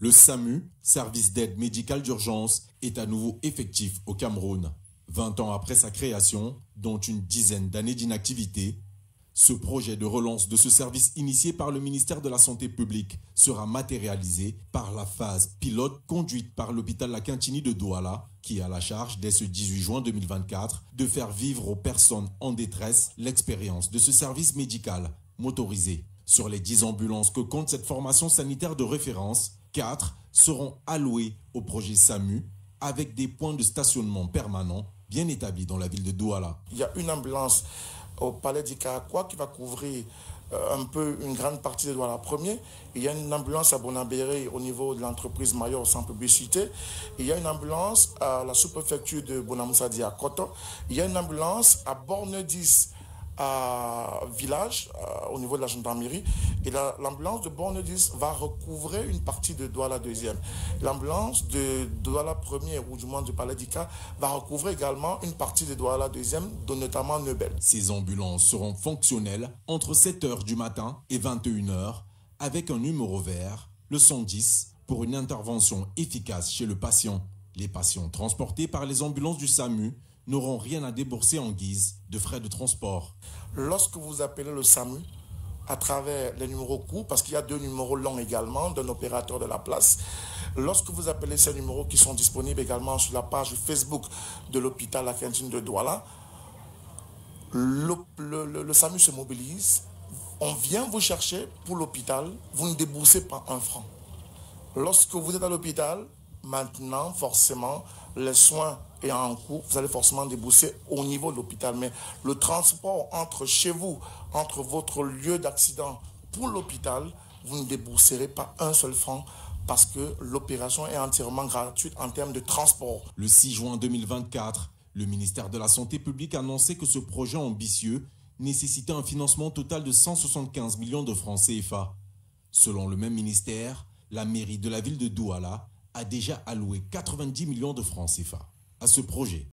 Le SAMU, service d'aide médicale d'urgence, est à nouveau effectif au Cameroun. 20 ans après sa création, dont une dizaine d'années d'inactivité, ce projet de relance de ce service initié par le ministère de la Santé publique sera matérialisé par la phase pilote conduite par l'hôpital La Quintini de Douala, qui a la charge, dès ce 18 juin 2024, de faire vivre aux personnes en détresse l'expérience de ce service médical motorisé. Sur les 10 ambulances que compte cette formation sanitaire de référence, 4 seront allouées au projet SAMU avec des points de stationnement permanents bien établis dans la ville de Douala. Il y a une ambulance au Palais d'Ikarakwa qui va couvrir un peu une grande partie de Douala premier. Il y a une ambulance à Bonabéré au niveau de l'entreprise Mayor sans publicité. Il y a une ambulance à la sous-préfecture de Bonamoussadi à Koto. Il y a une ambulance à Borne 10 à Village au niveau de la gendarmerie. Et l'ambulance de Borne 10 va recouvrer une partie de Douala 2e. L'ambulance de Douala 1er, ou du moins du Palais d'Ika, va recouvrer également une partie de Douala 2e, dont notamment Neubel. Ces ambulances seront fonctionnelles entre 7h du matin et 21h avec un numéro vert, le 110, pour une intervention efficace chez le patient. Les patients transportés par les ambulances du SAMU n'auront rien à débourser en guise de frais de transport. Lorsque vous appelez le SAMU, à travers les numéros courts, parce qu'il y a 2 numéros longs également d'un opérateur de la place, lorsque vous appelez ces numéros qui sont disponibles également sur la page Facebook de l'hôpital La Quintine de Douala, le SAMU se mobilise, on vient vous chercher pour l'hôpital, vous ne déboursez pas un franc. Lorsque vous êtes à l'hôpital, maintenant, forcément, les soins est en cours, vous allez forcément débourser au niveau de l'hôpital. Mais le transport entre chez vous, entre votre lieu d'accident pour l'hôpital, vous ne débourserez pas un seul franc parce que l'opération est entièrement gratuite en termes de transport. Le 6 juin 2024, le ministère de la Santé publique a annoncé que ce projet ambitieux nécessitait un financement total de 175 millions de francs CFA. Selon le même ministère, la mairie de la ville de Douala a déjà alloué 90 millions de francs CFA à ce projet.